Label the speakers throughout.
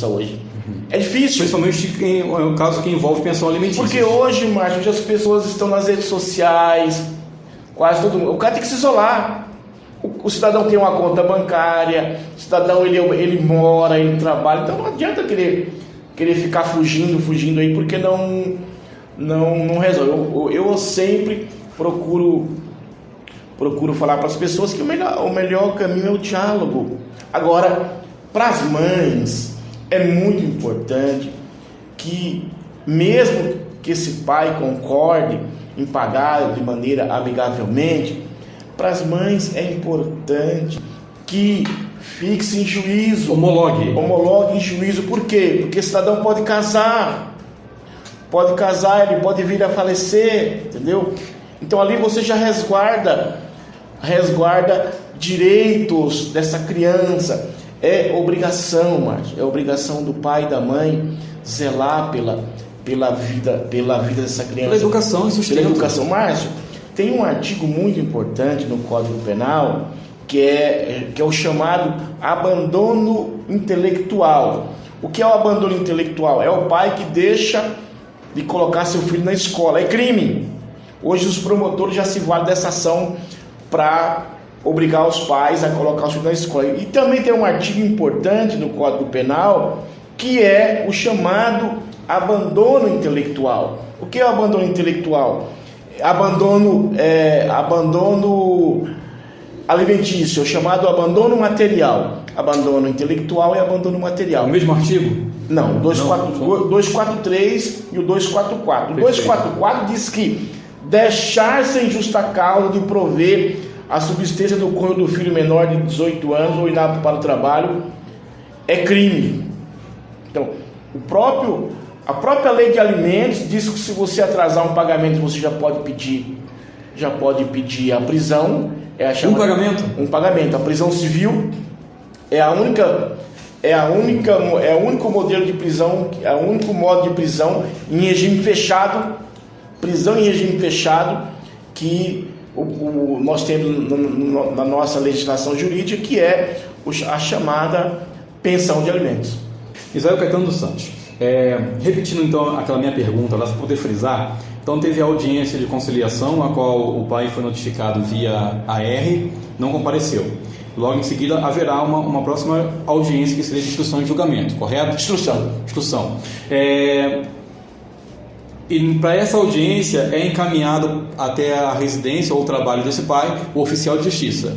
Speaker 1: justiça hoje. É difícil.
Speaker 2: Principalmente no caso que envolve pensão alimentícia.
Speaker 1: Porque hoje, Márcio, as pessoas estão nas redes sociais, quase todo mundo. O cara tem que se isolar. O cidadão tem uma conta bancária, o cidadão ele mora, ele trabalha, então não adianta querer ficar fugindo aí, porque não resolve. Eu sempre procuro falar para as pessoas que o melhor caminho é o diálogo. Agora, para as mães, é muito importante que, mesmo que esse pai concorde em pagar de maneira amigavelmente, para as mães é importante que fixe em juízo. Homologue em juízo. Por quê? Porque o cidadão pode casar, ele pode vir a falecer, entendeu? Então ali você já resguarda direitos dessa criança. É obrigação, Márcio, é obrigação do pai e da mãe zelar pela vida dessa criança.
Speaker 2: Pela educação e sustento.
Speaker 1: Pela educação. Márcio, tem um artigo muito importante no Código Penal que é o chamado abandono intelectual. O que é o abandono intelectual? É o pai que deixa de colocar seu filho na escola. É crime. Hoje os promotores já se valem dessa ação para obrigar os pais a colocar os filhos na escola. E também tem um artigo importante no Código Penal que é o chamado abandono intelectual. O que é o abandono intelectual? Abandono alimentício, o chamado abandono material. Abandono intelectual e abandono material.
Speaker 2: O mesmo artigo?
Speaker 1: Não, o 243 e o 244. O 244 diz que deixar sem justa causa de prover a subsistência do cônjuge do filho menor de 18 anos ou inapto para o trabalho é crime. Então, a própria lei de alimentos diz que se você atrasar um pagamento, você já pode pedir a prisão. Um pagamento. A prisão civil é o único modelo de prisão, é o único modo de prisão em regime fechado, que nós temos na nossa legislação jurídica, que é a chamada pensão de alimentos.
Speaker 2: Israel Caetano dos Santos, repetindo então aquela minha pergunta, para poder frisar, então teve a audiência de conciliação, a qual o pai foi notificado via AR, não compareceu. Logo em seguida haverá uma próxima audiência que seria de instrução e julgamento, correto? Instrução. E para essa audiência é encaminhado até a residência ou o trabalho desse pai o oficial de justiça.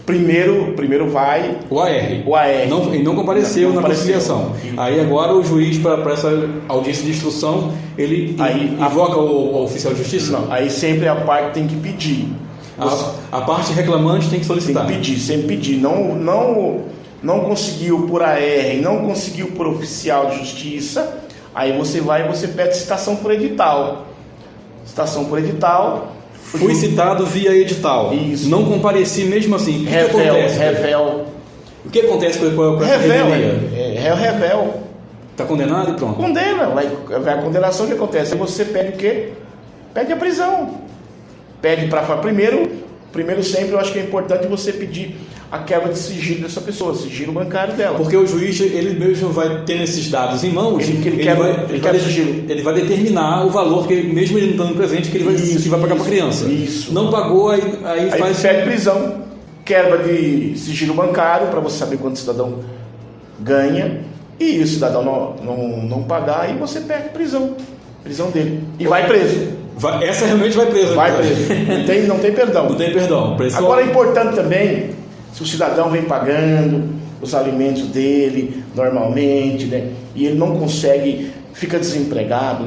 Speaker 1: Primeiro vai
Speaker 2: o AR. Não compareceu na conciliação. Aí agora o juiz, para essa audiência de instrução, ele invoca o oficial de justiça?
Speaker 1: Não, aí sempre a parte tem que pedir.
Speaker 2: A parte reclamante tem que solicitar.
Speaker 1: Tem que pedir, sempre pedir. Não conseguiu por AR, não conseguiu por oficial de justiça, aí você pede citação por edital.
Speaker 2: Fui citado via edital.
Speaker 1: Isso.
Speaker 2: Não compareci mesmo assim. O que acontece com essa revelia?
Speaker 1: Revel.
Speaker 2: Está condenado e pronto.
Speaker 1: Condena. Vai a condenação, o que acontece? Você pede o quê? Pede a prisão. Pede para fora. Primeiro sempre eu acho que é importante você pedir a quebra de sigilo dessa pessoa, sigilo bancário dela.
Speaker 2: Porque o juiz, ele mesmo vai tendo esses dados em mãos, ele vai determinar o valor, que mesmo ele não estando presente, que ele vai pagar para a criança.
Speaker 1: Isso.
Speaker 2: Não pagou, aí faz...
Speaker 1: pede prisão, quebra de sigilo bancário, para você saber quanto o cidadão ganha, e o cidadão não pagar, aí você pede prisão dele, e vai preso.
Speaker 2: Essa realmente vai preso.
Speaker 1: Vai preso. Não tem perdão.
Speaker 2: Não tem perdão.
Speaker 1: Agora é importante também, se o cidadão vem pagando os alimentos dele normalmente, né, e ele não consegue, fica desempregado,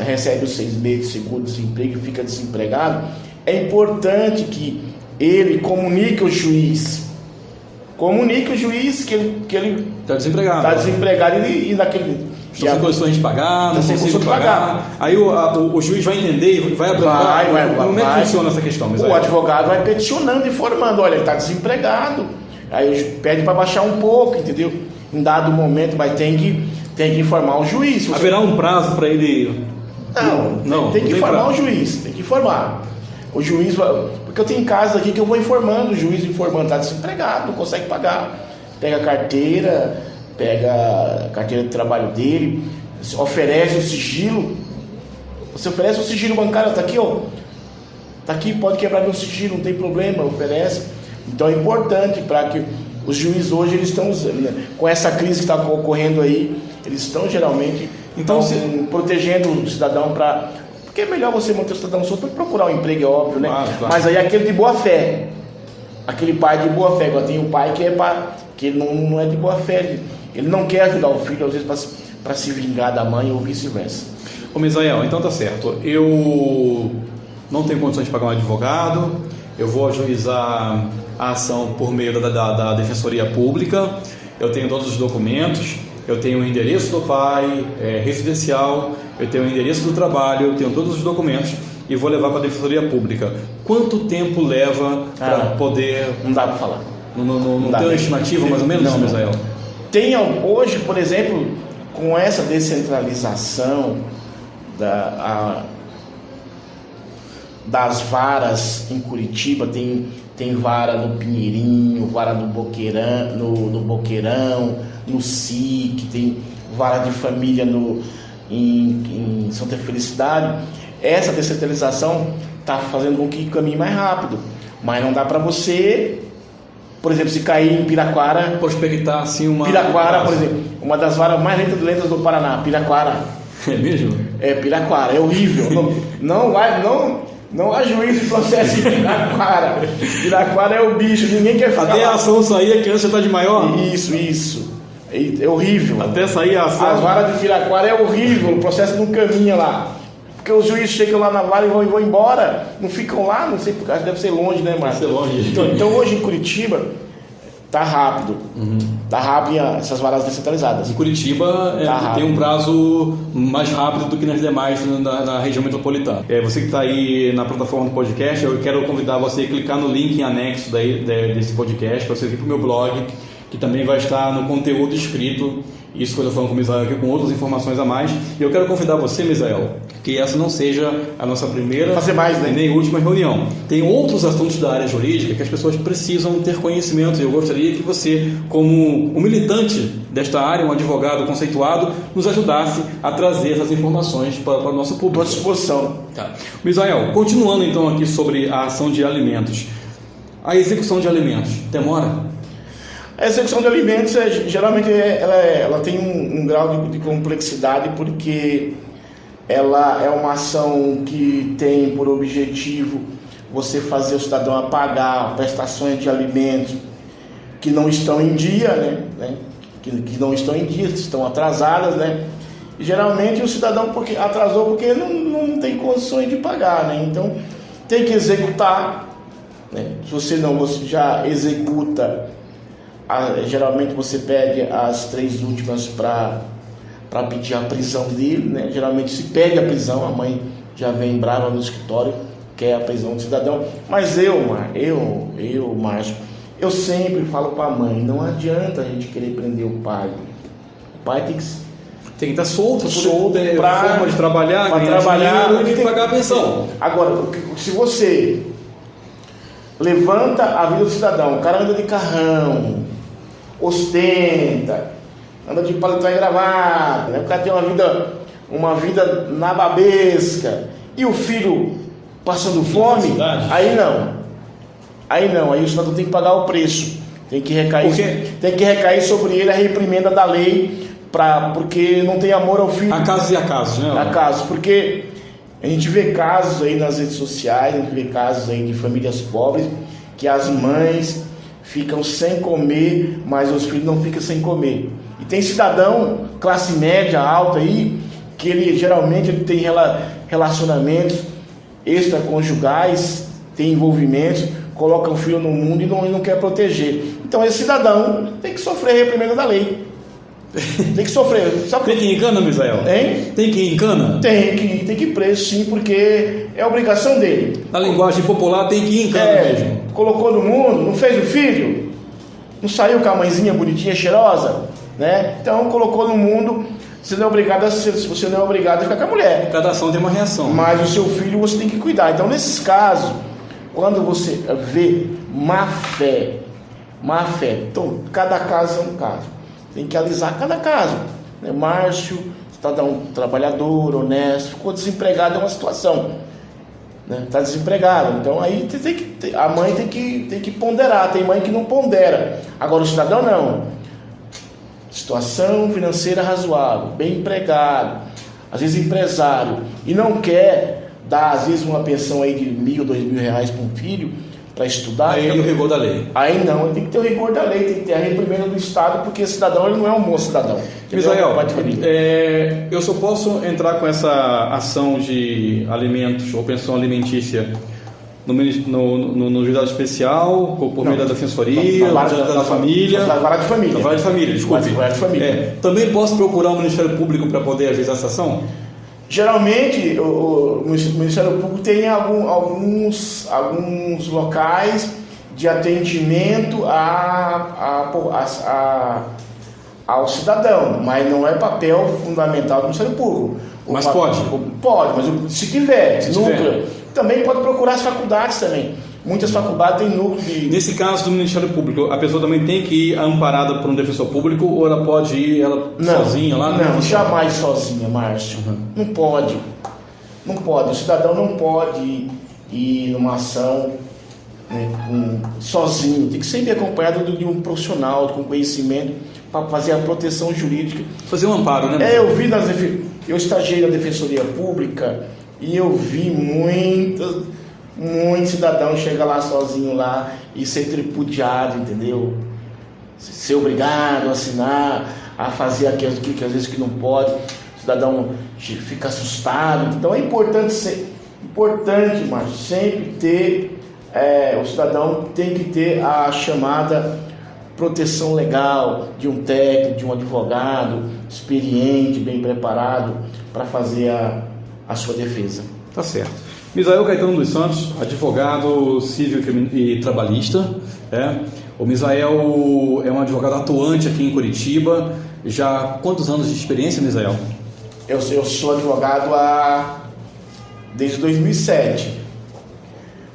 Speaker 1: recebe os 6 meses de seguro-desemprego e fica desempregado, é importante que ele comunique ao juiz que ele
Speaker 2: está desempregado
Speaker 1: e naquele...
Speaker 2: Estou sem condições de pagar, não consigo pagar. Aí o juiz vai entender e vai aprovar. Como é que funciona essa questão?
Speaker 1: O advogado vai peticionando, informando, olha, ele está desempregado. Aí pede para baixar um pouco, entendeu? Em dado momento, mas tem que informar o juiz.
Speaker 2: Haverá um prazo para ele?
Speaker 1: Não, tem que informar o juiz, tem que informar. O juiz vai... Porque eu tenho casos aqui que eu vou informando, o juiz informando, está desempregado, não consegue pagar. Pega a carteira, pega a carteira de trabalho dele, oferece o sigilo. Você oferece o sigilo bancário, tá aqui, ó. Tá aqui, pode quebrar meu sigilo, não tem problema, oferece. Então é importante para que os juízes hoje eles estão, né, com essa crise que está ocorrendo aí, eles estão geralmente protegendo o cidadão porque é melhor você manter o cidadão solto para procurar um emprego, é óbvio, né?
Speaker 2: Claro.
Speaker 1: Mas aí aquele de boa fé, aquele pai de boa fé, igual tem um pai que ele não é de boa fé, ele não quer ajudar o filho, às vezes para se vingar da mãe ou vice-versa.
Speaker 2: Ô Misael, então tá certo. Eu não tenho condições de pagar um advogado, eu vou ajuizar a ação por meio da Defensoria Pública, eu tenho todos os documentos, eu tenho o endereço do pai, residencial, eu tenho o endereço do trabalho, eu tenho todos os documentos e vou levar para a Defensoria Pública. Quanto tempo leva para poder...
Speaker 1: Não dá para falar.
Speaker 2: Não tem uma estimativa mais ou menos, Misael?
Speaker 1: Tem hoje, por exemplo, com essa descentralização das varas em Curitiba, tem vara no Pinheirinho, vara no Boqueirão, no SIC, tem vara de família em Santa Felicidade. Essa descentralização está fazendo com que caminhe mais rápido, mas não dá para você, por exemplo, se cair em Piraquara,
Speaker 2: prospectar assim
Speaker 1: Piraquara, por exemplo, uma das varas mais lentas do Paraná, Piraquara.
Speaker 2: É mesmo?
Speaker 1: É, Piraquara, é horrível. Não há juízo de processo em Piraquara. Piraquara é o bicho, ninguém quer falar.
Speaker 2: Até a ação sair, a criança está de maior?
Speaker 1: Isso. É horrível.
Speaker 2: Até sair a ação.
Speaker 1: As varas de Piraquara é horrível, o processo não caminha lá. Porque os juízes chegam lá na vara e vão embora, não ficam lá, não sei, porque deve ser longe, né, Márcio?
Speaker 2: Deve ser longe.
Speaker 1: Então hoje em Curitiba tá rápido. Tá rápido essas varas descentralizadas.
Speaker 2: Em Curitiba tem um prazo mais rápido do que nas demais na região metropolitana. Você que está aí na plataforma do podcast, eu quero convidar você a clicar no link em anexo desse podcast para você vir para o meu blog, que também vai estar no conteúdo escrito. Isso que eu estou falando com o Misael aqui, com outras informações a mais. E eu quero convidar você, Misael, que essa não seja a nossa primeira nem última reunião. Tem outros assuntos da área jurídica que as pessoas precisam ter conhecimento. E eu gostaria que você, como um militante desta área, um advogado conceituado, nos ajudasse a trazer essas informações para o nosso público.
Speaker 1: À disposição.
Speaker 2: Tá. Misael, continuando então aqui sobre a ação de alimentos. A execução de alimentos demora?
Speaker 1: A execução de alimentos, geralmente, ela tem um grau de complexidade, porque ela é uma ação que tem por objetivo você fazer o cidadão a pagar prestações de alimentos que não estão em dia, né? Que não estão em dia, estão atrasadas, né? E geralmente o cidadão atrasou porque não tem condições de pagar, né? Então tem que executar, né? Se você já executa, geralmente você pede as 3 últimas para pedir a prisão dele, né? Geralmente se pede a prisão, a mãe já vem brava no escritório, quer a prisão do cidadão. Mas Márcio, eu sempre falo para a mãe, não adianta a gente querer prender o pai. O pai tem que estar solto
Speaker 2: para forma de trabalhar, dinheiro, e pagar a pensão.
Speaker 1: Agora, se você levanta a vida do cidadão, o cara anda de carrão, ostenta, anda de paletó e gravata, né? O cara tem uma vida nababesca, e o filho passando fome, aí o cidadão tem que pagar o preço, tem que recair sobre ele a reprimenda da lei, porque não tem amor ao filho.
Speaker 2: Há casos e há casos, né?
Speaker 1: Há casos, porque a gente vê casos aí nas redes sociais, a gente vê casos aí de famílias pobres, que as mães ficam sem comer, mas os filhos não ficam sem comer. E tem cidadão, classe média, alta aí, que ele geralmente tem relacionamentos extraconjugais, tem envolvimentos, coloca o filho no mundo e não quer proteger. Então esse cidadão tem que sofrer a reprimenda da lei. Tem que sofrer.
Speaker 2: Tem que ir em cana, Misael?
Speaker 1: Hein?
Speaker 2: Tem que ir em cana?
Speaker 1: Tem que ir preso, sim, porque é obrigação dele.
Speaker 2: Na linguagem popular, tem que ir em cana mesmo.
Speaker 1: Colocou no mundo, não fez o filho, não saiu com a mãezinha bonitinha, cheirosa, né? Então colocou no mundo, você não é obrigado a ficar com a mulher.
Speaker 2: Cada ação tem uma reação.
Speaker 1: Mas o seu filho você tem que cuidar. Então nesses casos, quando você vê má fé, então cada caso é um caso. tem que alisar cada caso, né? Márcio, cidadão trabalhador, honesto, ficou desempregado, é uma situação, né? Está desempregado, então aí a mãe tem que ponderar, tem mãe que não pondera, agora o cidadão não, situação financeira razoável, bem empregado, às vezes empresário, e não quer dar às vezes uma pensão aí de R$1.000, R$2.000 para um filho, para estudar.
Speaker 2: Aí o rigor da lei.
Speaker 1: Aí não, tem que ter o rigor da lei, tem que ter a reprimenda do Estado, porque esse cidadão ele não é um bom cidadão.
Speaker 2: Misael, eu só posso entrar com essa ação de alimentos ou pensão alimentícia no juizado especial, por meio da defensoria, da família.
Speaker 1: Da vara de família.
Speaker 2: Da vara de família, desculpe.
Speaker 1: Vara de família.
Speaker 2: Também posso procurar o Ministério Público para poder ajuizar essa ação?
Speaker 1: Geralmente, o Ministério Público tem alguns locais de atendimento ao cidadão, mas não é papel fundamental do Ministério Público.
Speaker 2: Mas pode?
Speaker 1: Pode, mas se tiver núcleo, também pode procurar as faculdades também. Muitas faculdades têm núcleo de...
Speaker 2: Nesse caso do Ministério Público, a pessoa também tem que ir amparada por um defensor público ou ela pode ir sozinha lá?
Speaker 1: Não, jamais sozinha, Márcio. Não pode. Não pode. O cidadão não pode ir numa ação, né, sozinho. Tem que sempre acompanhado de um profissional com conhecimento para fazer a proteção jurídica.
Speaker 2: Fazer um amparo, né?
Speaker 1: Eu estagiei na Defensoria Pública e eu vi muito cidadão chega lá sozinho lá e ser tripudiado, entendeu? Ser obrigado a assinar, a fazer aquilo que às vezes que não pode, o cidadão fica assustado. Então é importante Márcio, sempre ter, o cidadão tem que ter a chamada proteção legal de um técnico, de um advogado experiente, bem preparado para fazer a sua defesa.
Speaker 2: Tá certo. Misael Caetano dos Santos, advogado civil e trabalhista. O Misael é um advogado atuante aqui em Curitiba. Já quantos anos de experiência, Misael?
Speaker 1: Eu sou advogado desde 2007,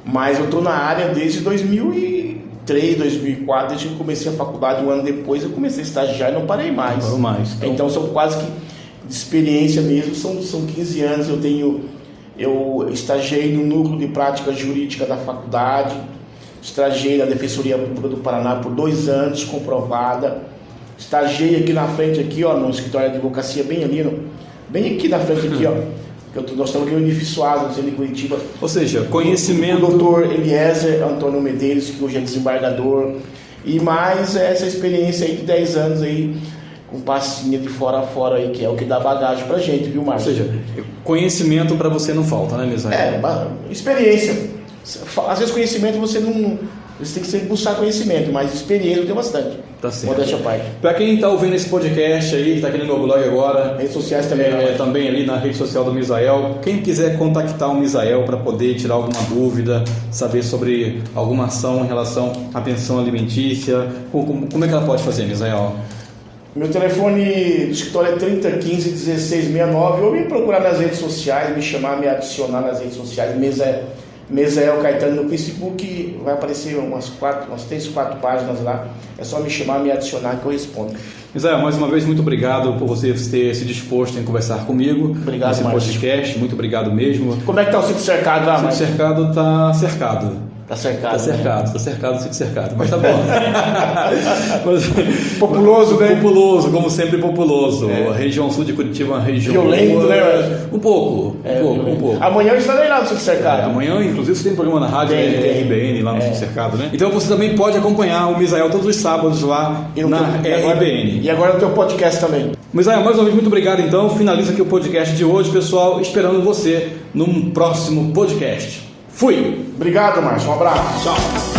Speaker 1: mas eu estou na área desde 2003, 2004, desde que eu comecei a faculdade. Um ano depois eu comecei a estagiar e não parei mais.
Speaker 2: Não parou mais.
Speaker 1: Então são quase que de experiência mesmo, são 15 anos. Eu estagiei no núcleo de prática jurídica da faculdade, estagiei na Defensoria Pública do Paraná por 2 anos, comprovada. Estagiei aqui na frente, aqui, no escritório de advocacia, bem aqui na frente, aqui, nós estamos aqui no edifício Asa, no centro de Curitiba.
Speaker 2: Ou seja, conhecimento...
Speaker 1: O doutor Eliezer Antônio Medeiros, que hoje é desembargador, e mais essa experiência aí de 10 anos aí, com passinha de fora a fora aí, que é o que dá bagagem pra gente, viu, Márcio?
Speaker 2: Ou seja, conhecimento para você não falta, né, Misael?
Speaker 1: Experiência. Às vezes conhecimento você tem que sempre buscar conhecimento, mas experiência tem bastante.
Speaker 2: Tá certo.
Speaker 1: Modéstia à parte.
Speaker 2: Para quem está ouvindo esse podcast aí, que está aqui no meu blog agora,
Speaker 1: redes sociais também.
Speaker 2: Também ali na rede social do Misael. Quem quiser contactar o Misael para poder tirar alguma dúvida, saber sobre alguma ação em relação à pensão alimentícia, como é que ela pode fazer, Misael?
Speaker 1: Meu telefone do escritório é 3015-1669, ou me procurar nas redes sociais, me chamar, me adicionar nas redes sociais, Misael Caetano no Facebook, vai aparecer umas 3, 4 páginas lá, é só me chamar, me adicionar que eu respondo.
Speaker 2: Misael, mais uma vez, muito obrigado por você ter se disposto em conversar comigo.
Speaker 1: Obrigado,
Speaker 2: nesse podcast, muito obrigado mesmo.
Speaker 1: Como é que está o sítio cercado lá, Márcio?
Speaker 2: O sítio cercado está cercado.
Speaker 1: Tá cercado.
Speaker 2: Tá cercado, sítio cercado, mas tá bom.
Speaker 1: Populoso, né?
Speaker 2: Populoso, como sempre populoso. A região sul de Curitiba é uma região
Speaker 1: violento, né?
Speaker 2: Um pouco.
Speaker 1: Amanhã eu estarei lá no sítio cercado.
Speaker 2: Amanhã, inclusive, você tem programa na rádio RBN lá no sítio cercado, né? Então você também pode acompanhar o Misael todos os sábados lá na RBN.
Speaker 1: E agora no teu podcast também.
Speaker 2: Misael, mais uma vez, muito obrigado. Então, finaliza aqui o podcast de hoje, pessoal. Esperando você num próximo podcast. Fui!
Speaker 1: Obrigado, Márcio. Um abraço.
Speaker 2: Tchau.